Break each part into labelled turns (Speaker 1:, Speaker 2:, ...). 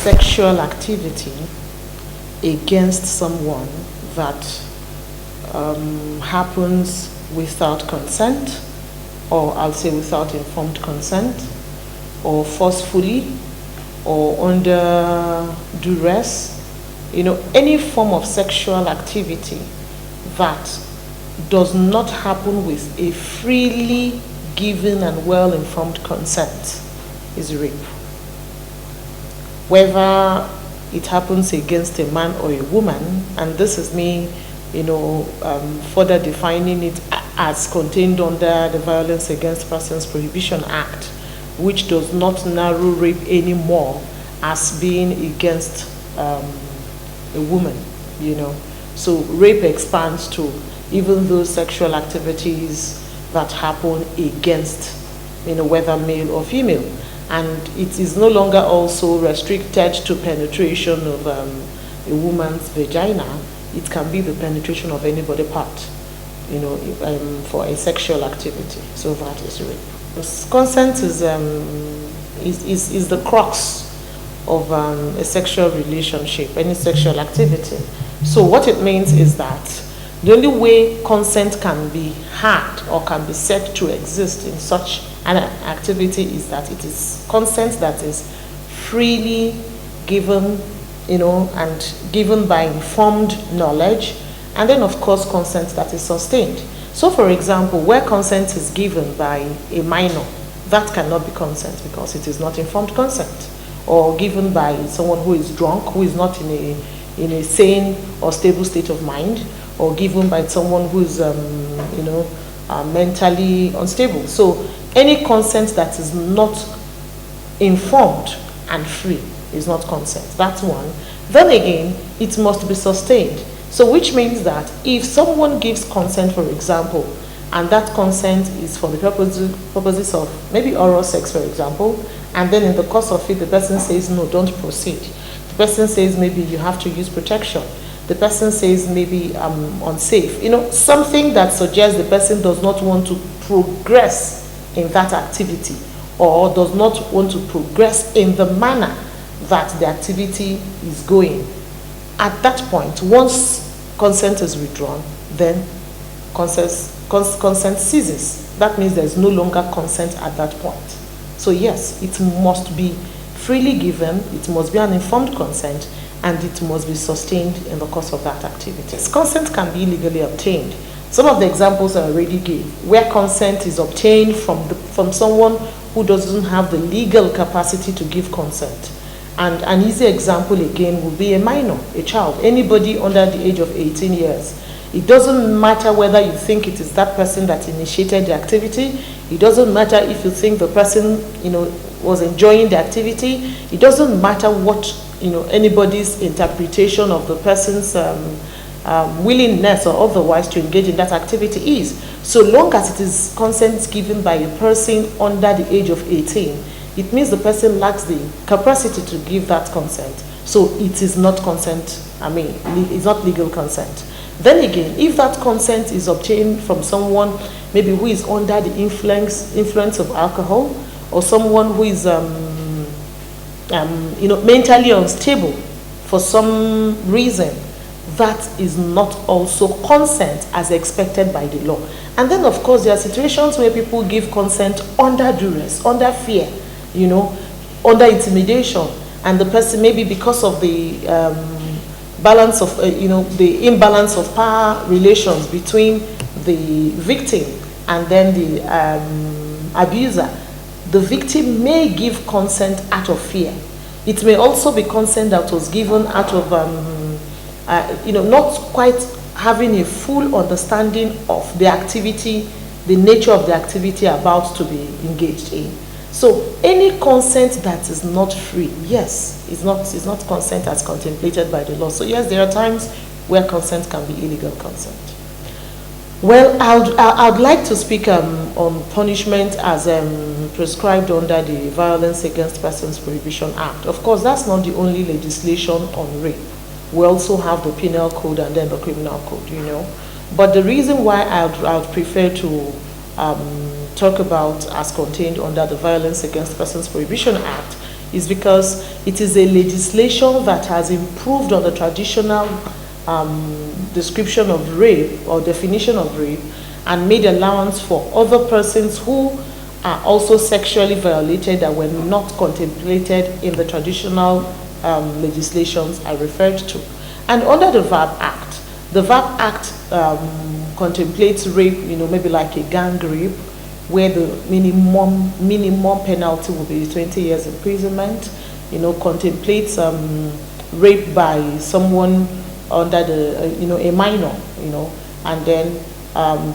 Speaker 1: sexual activity against someone that happens without consent, or I'll say without informed consent, or forcefully, or under duress, any form of sexual activity that does not happen with a freely given and well-informed consent is rape. Whether it happens against a man or a woman, and this is me, further defining it as contained under the Violence Against Persons Prohibition Act, which does not narrow rape anymore as being against a woman, So rape expands to even those sexual activities that happen against, whether male or female. And it is no longer also restricted to penetration of a woman's vagina. It can be the penetration of any body part, for a sexual activity. So that is rape. Consent is the crux of a sexual relationship, any sexual activity. So what it means is that the only way consent can be had or can be said to exist in such an activity is that it is consent that is freely given, and given by informed knowledge, and then of course consent that is sustained. So for example, where consent is given by a minor, that cannot be consent because it is not informed consent, or given by someone who is drunk, who is not in a sane or stable state of mind, or given by someone who is mentally unstable. So any consent that is not informed and free is not consent. That's one. Then again, it must be sustained. So which means that if someone gives consent, for example, and that consent is for the purposes of maybe oral sex, for example, and then in the course of it, the person says, no, don't proceed. The person says, maybe you have to use protection. The person says, maybe I'm unsafe. Something that suggests the person does not want to progress in that activity, or does not want to progress in the manner that the activity is going. At that point, once consent is withdrawn, then consent ceases. That means there's no longer consent at that point. So yes, it must be freely given, it must be an informed consent, and it must be sustained in the course of that activity. Consent can be legally obtained. Some of the examples I already gave, where consent is obtained from someone who doesn't have the legal capacity to give consent. And an easy example again would be a minor, a child, anybody under the age of 18 years. It doesn't matter whether you think it is that person that initiated the activity. It doesn't matter if you think the person, was enjoying the activity. It doesn't matter what, anybody's interpretation of the person's willingness or otherwise to engage in that activity is. So long as it is consent given by a person under the age of 18, it means the person lacks the capacity to give that consent. So it is not consent, it's not legal consent. Then again, if that consent is obtained from someone maybe who is under the influence of alcohol, or someone who is mentally unstable for some reason, that is not also consent as expected by the law. And then of course there are situations where people give consent under duress, under fear, under intimidation, and the person maybe because of the balance of the imbalance of power relations between the victim and then the abuser, the victim may give consent out of fear. It may also be consent that was given out of not quite having a full understanding of the activity, the nature of the activity about to be engaged in. So any consent that is not free, yes, is not consent as contemplated by the law. So yes, there are times where consent can be illegal consent. Well, I'd like to speak on punishment as prescribed under the Violence Against Persons Prohibition Act. Of course, that's not the only legislation on rape. We also have the Penal Code and then the Criminal Code, But the reason why I'd prefer to talk about as contained under the Violence Against Persons Prohibition Act is because it is a legislation that has improved on the traditional description of rape or definition of rape, and made allowance for other persons who are also sexually violated that were not contemplated in the traditional legislations I referred to. And under the VAP Act contemplates rape, maybe like a gang rape, where the minimum penalty will be 20 years imprisonment. Contemplates rape by someone under the, a minor, and then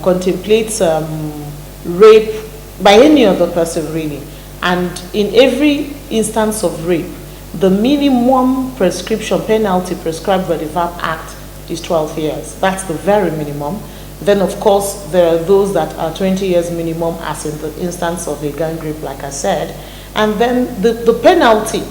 Speaker 1: contemplates rape by any other person, really. And in every instance of rape, the minimum prescription penalty prescribed by the VAP Act is 12 years. That's the very minimum. Then, of course, there are those that are 20 years minimum, as in the instance of a gang rape, like I said. And then the penalty,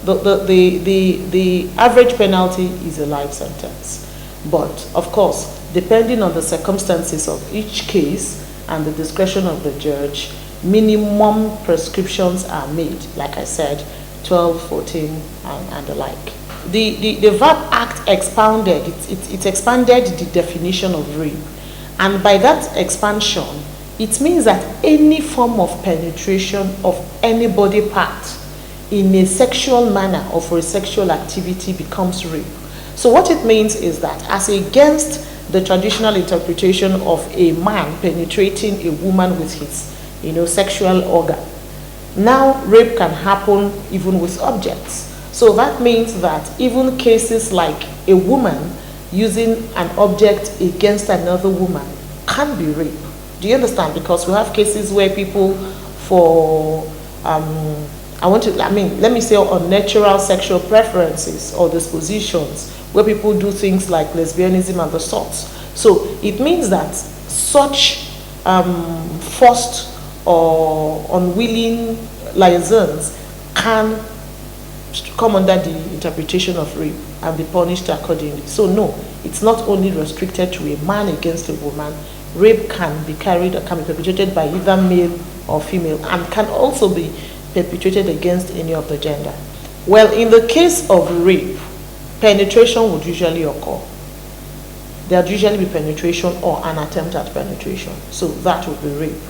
Speaker 1: the average penalty is a life sentence. But, of course, depending on the circumstances of each case and the discretion of the judge, minimum prescriptions are made, like I said, 12, 14, and the like. The VAP Act expounded, it expanded the definition of rape. And by that expansion, it means that any form of penetration of any body part in a sexual manner or for a sexual activity becomes rape. So what it means is that, as against the traditional interpretation of a man penetrating a woman with his, sexual organ, now rape can happen even with objects. So that means that even cases like a woman using an object against another woman can be rape. Do you understand? Because we have cases where people, for let me say, unnatural sexual preferences or dispositions, where people do things like lesbianism and the sorts. So it means that such forced or unwilling liaisons can come under the interpretation of rape and be punished accordingly. So no, it's not only restricted to a man against a woman. Rape can be carried or can be perpetrated by either male or female, and can also be perpetrated against any of the gender. Well, in the case of rape, penetration would usually occur. There would usually be penetration or an attempt at penetration. So that would be rape.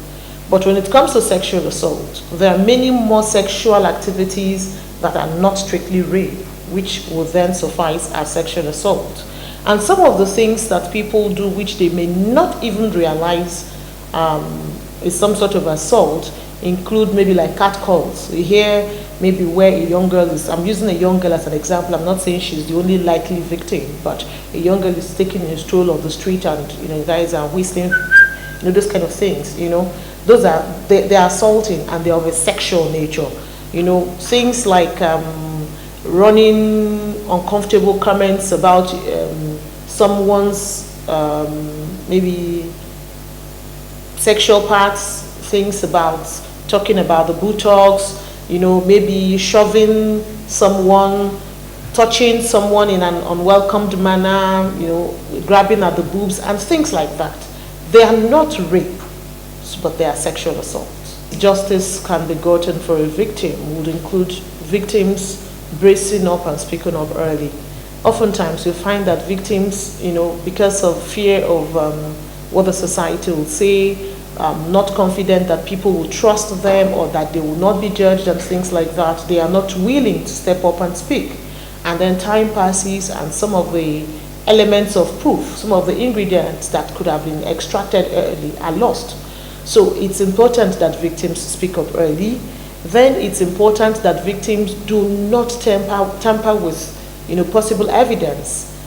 Speaker 1: But when it comes to sexual assault, there are many more sexual activities that are not strictly rape, which will then suffice as sexual assault. And some of the things that people do, which they may not even realize is some sort of assault, include maybe like catcalls. You hear maybe where a young girl is, I'm using a young girl as an example, I'm not saying she's the only likely victim, but a young girl is taking a stroll on the street and guys are whistling, those kind of things, those are, they're assaulting, and they're of a sexual nature. Things like running uncomfortable comments about someone's maybe sexual parts, things about talking about the buttocks, maybe shoving someone, touching someone in an unwelcomed manner, grabbing at the boobs and things like that. They are not rape, but they are sexual assault. Justice can be gotten for a victim would include victims bracing up and speaking up early. Oftentimes you find that victims, because of fear of what the society will say, not confident that people will trust them or that they will not be judged and things like that, they are not willing to step up and speak. And then time passes and some of the elements of proof, some of the ingredients that could have been extracted early are lost. So it's important that victims speak up early. Then it's important that victims do not tamper with possible evidence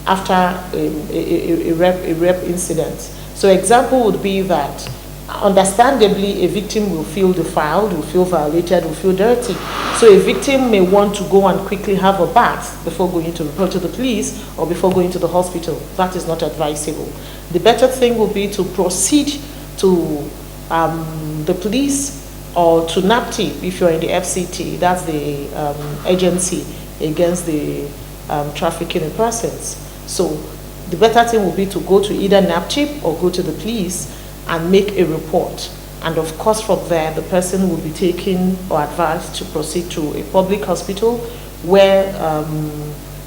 Speaker 1: after a rape incident. So example would be that understandably a victim will feel defiled, will feel violated, will feel dirty. So a victim may want to go and quickly have a bath before going to report to the police or before going to the hospital. That is not advisable. The better thing would be to proceed to the police or to NAPTIP if you're in the FCT, that's the agency against the trafficking in persons. So the better thing would be to go to either NAPTIP or go to the police and make a report. And of course, from there, the person will be taken or advised to proceed to a public hospital where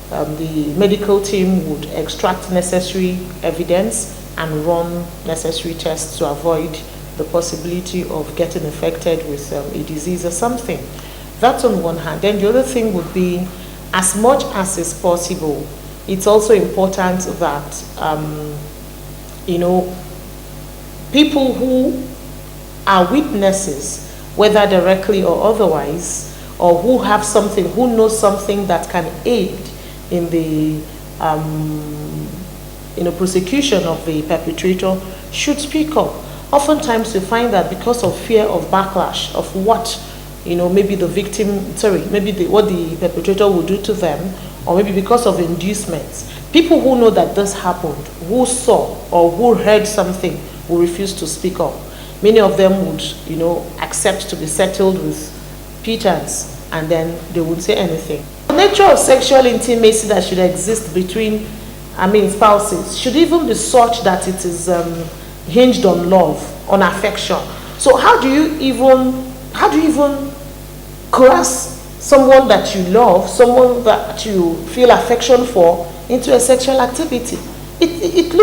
Speaker 1: the medical team would extract necessary evidence and run necessary tests to avoid the possibility of getting infected with a disease or something. That's on one hand. Then the other thing would be, as much as is possible, it's also important that, people who are witnesses, whether directly or otherwise, or who have something, who know something that can aid in the prosecution of the perpetrator, should speak up. Oftentimes you find that because of fear of backlash of what maybe the victim, what the perpetrator will do to them, or maybe because of inducements, people who know that this happened, who saw or who heard something, will refuse to speak up. Many of them would, accept to be settled with pittance, and then they wouldn't say anything. The nature of sexual intimacy that should exist between, spouses should even be such that it is hinged on love, on affection. So how do you even coerce someone that you love, someone that you feel affection for, into a sexual activity? It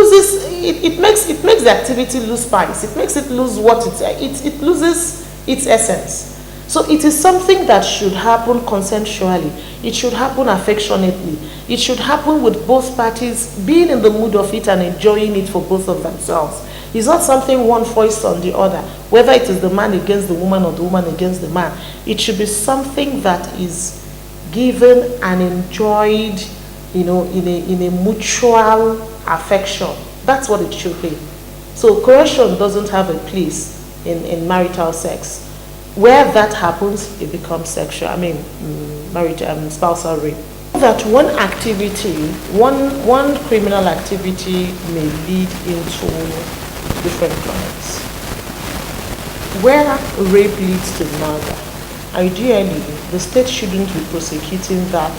Speaker 1: makes the activity lose spice. It makes it lose it loses its essence. So it is something that should happen consensually. It should happen affectionately. It should happen with both parties being in the mood of it and enjoying it for both of themselves. It's not something one foists on the other, whether it is the man against the woman or the woman against the man. It should be something that is given and enjoyed, in a mutual affection. That's what it should be. So coercion doesn't have a place in marital sex. Where that happens, it becomes sexual. Spousal rape. That one activity, one criminal activity may lead into different crimes. Where rape leads to murder, ideally, the state shouldn't be prosecuting that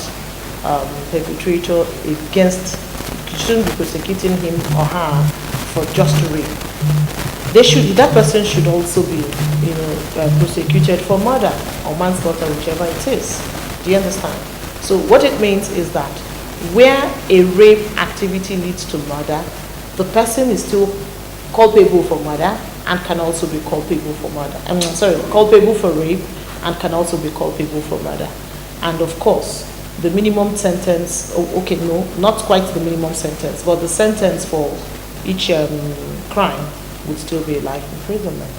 Speaker 1: perpetrator shouldn't be prosecuting him or her for just rape. That person should also be, prosecuted for murder or manslaughter, whichever it is. Do you understand? So what it means is that where a rape activity leads to murder, the person is still culpable for murder and can also be culpable for murder. Culpable for rape and can also be culpable for murder. And of course, the minimum sentence, not quite the minimum sentence, but the sentence for each crime would still be life imprisonment.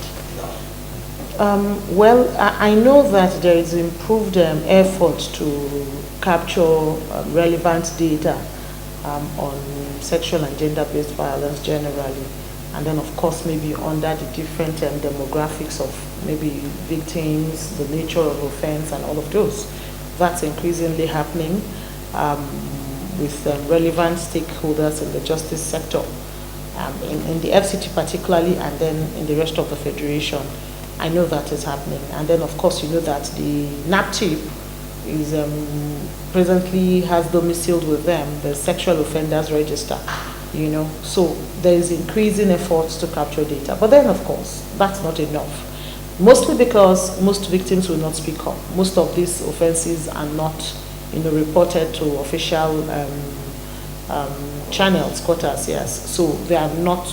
Speaker 1: I know that there is improved effort to capture relevant data on sexual and gender-based violence generally, and then of course maybe under the different demographics of maybe victims, the nature of offense and all of those. That's increasingly happening with relevant stakeholders in the justice sector, in the FCT particularly, and then in the rest of the Federation. I know that is happening. And then of course you know that the NAPTIP is presently has domiciled with them the Sexual Offenders Register, So there is increasing efforts to capture data. But then of course, that's not enough. Mostly because most victims will not speak up. Most of these offenses are not, reported to official channels, quotas, yes. So they are not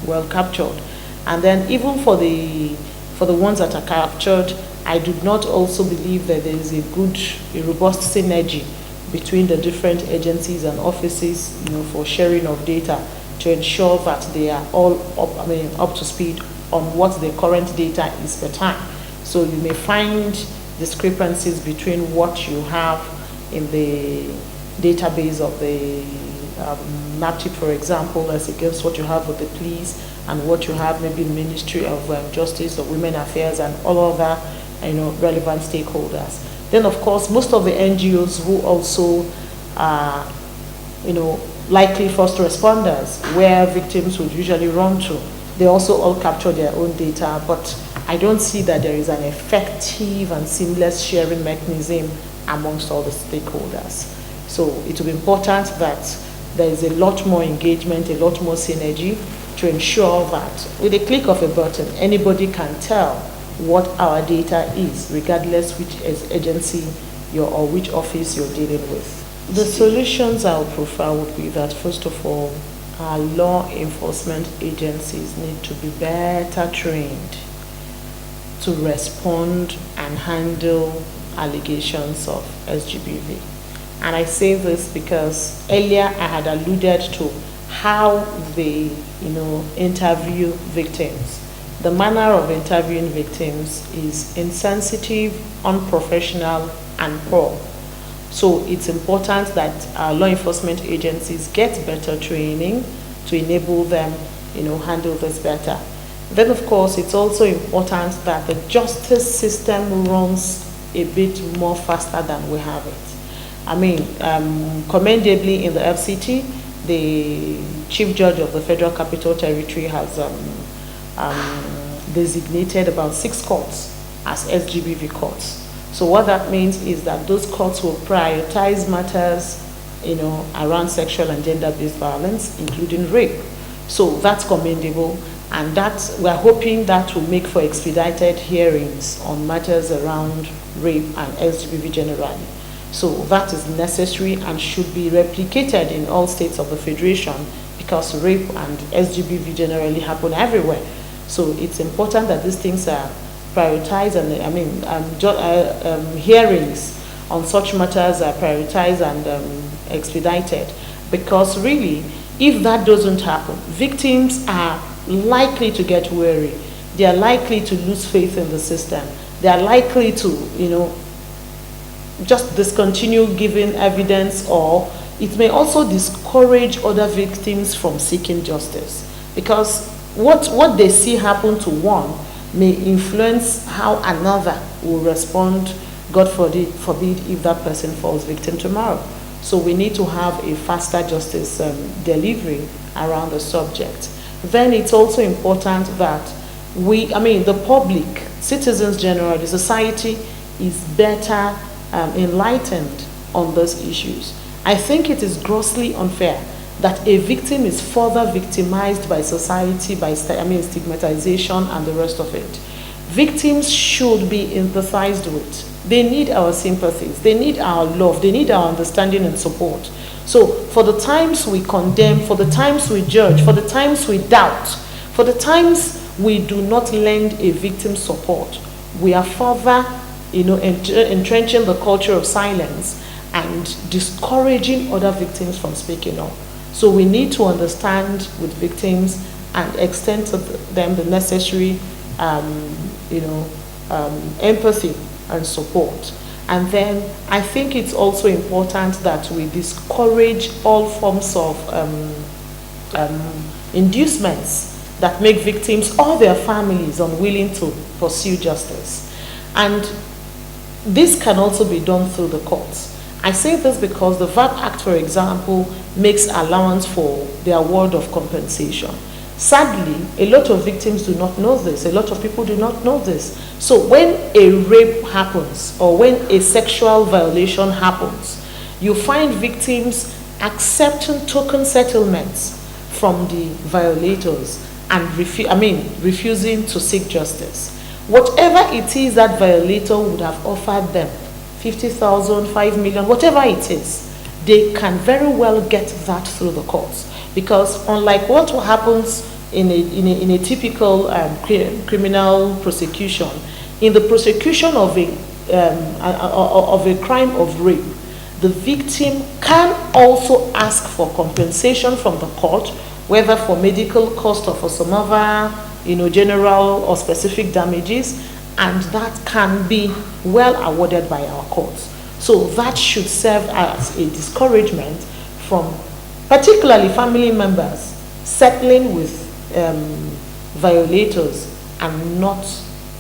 Speaker 1: well captured. And then even for the ones that are captured, I do not also believe that there is a robust synergy between the different agencies and offices, for sharing of data to ensure that they are all up to speed on what the current data is per time. So you may find discrepancies between what you have in the database of the NAPTIP, for example, as against what you have with the police and what you have maybe in the Ministry of Justice or Women Affairs and all other relevant stakeholders. Then of course most of the NGOs who also are likely first responders where victims would usually run to, they also all capture their own data, but I don't see that there is an effective and seamless sharing mechanism amongst all the stakeholders. So it will be important that there is a lot more engagement, a lot more synergy to ensure that with a click of a button, anybody can tell what our data is, regardless which agency or which office you're dealing with. The solutions I would prefer would be that, first of all, our law enforcement agencies need to be better trained to respond and handle allegations of SGBV. And I say this because earlier I had alluded to how they, interview victims. The manner of interviewing victims is insensitive, unprofessional, and poor. So it's important that our law enforcement agencies get better training to enable them, handle this better. Then, of course, it's also important that the justice system runs a bit more faster than we have it. I mean, commendably in the FCT, the Chief Judge of the Federal Capital Territory has designated about 6 courts as SGBV courts. So what that means is that those courts will prioritize matters, around sexual and gender-based violence, including rape. So that's commendable, and we're hoping that will make for expedited hearings on matters around rape and SGBV generally. So that is necessary and should be replicated in all states of the Federation, because rape and SGBV generally happen everywhere. So it's important that these things are prioritized, and hearings on such matters are prioritized and expedited, because really, if that doesn't happen, victims are likely to get weary. They are likely to lose faith in the system. They are likely to, just discontinue giving evidence, or it may also discourage other victims from seeking justice, because what they see happen to one may influence how another will respond, God forbid, if that person falls victim tomorrow. So we need to have a faster justice delivery around the subject. Then it's also important that the public, citizens generally, the society is better enlightened on those issues. I think it is grossly unfair that a victim is further victimized by society, by stigmatization and the rest of it. Victims should be empathized with. They need our sympathies, they need our love, they need our understanding and support. So for the times we condemn, for the times we judge, for the times we doubt, for the times we do not lend a victim support, we are further entrenching the culture of silence and discouraging other victims from speaking up. So we need to understand with victims and extend to them the necessary, empathy and support. And then I think it's also important that we discourage all forms of inducements that make victims or their families unwilling to pursue justice. And this can also be done through the courts. I say this because the VAT Act, for example, makes allowance for the award of compensation. Sadly, a lot of victims do not know this. A lot of people do not know this. So when a rape happens or when a sexual violation happens, you find victims accepting token settlements from the violators and refusing to seek justice. Whatever it is that violator would have offered them, 50,000, 5 million, whatever it is, they can very well get that through the courts. Because unlike what happens in a typical criminal prosecution, in the prosecution of a crime of rape, the victim can also ask for compensation from the court, whether for medical cost or for some other general or specific damages, and that can be well awarded by our courts. So that should serve as a discouragement from particularly family members settling with violators and not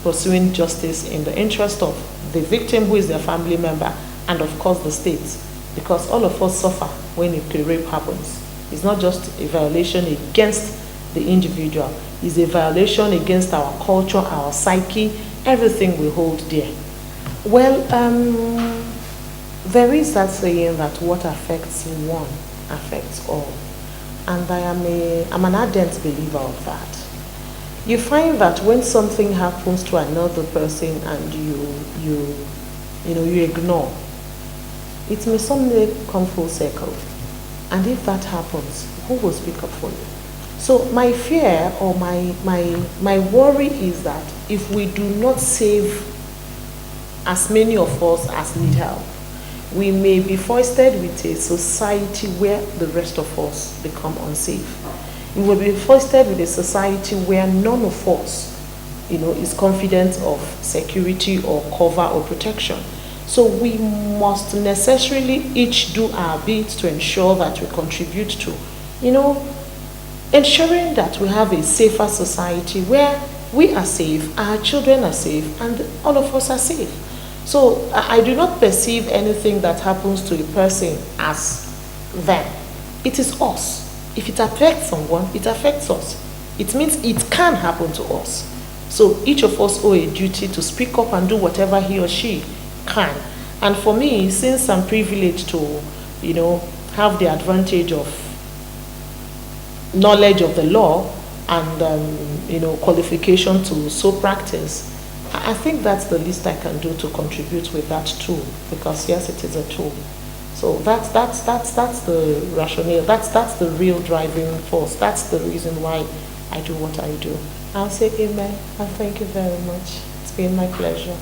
Speaker 1: pursuing justice in the interest of the victim, who is their family member, and of course the state, because all of us suffer when a rape happens. It's not just a violation against the individual, it's a violation against our culture, our psyche, everything we hold dear. Well, there is that saying that what affects one affects all. and I'm an ardent believer of that. You find that when something happens to another person and you ignore, it may someday come full circle. And if that happens, who will speak up for you? So my fear or my worry is that if we do not save as many of us as need help, we may be foisted with a society where the rest of us become unsafe. We will be foisted with a society where none of us, is confident of security or cover or protection. So we must necessarily each do our bit to ensure that we contribute to, ensuring that we have a safer society where we are safe, our children are safe, and all of us are safe. So I do not perceive anything that happens to a person as them. It is us. If it affects someone, it affects us. It means it can happen to us. So each of us owe a duty to speak up and do whatever he or she can. And for me, since I'm privileged to, have the advantage of knowledge of the law and, qualification to so practice, I think that's the least I can do to contribute with that tool, because yes, it is a tool. So that's the rationale. That's the real driving force. That's the reason why I do what I do. I'll say amen and thank you very much. It's been my pleasure.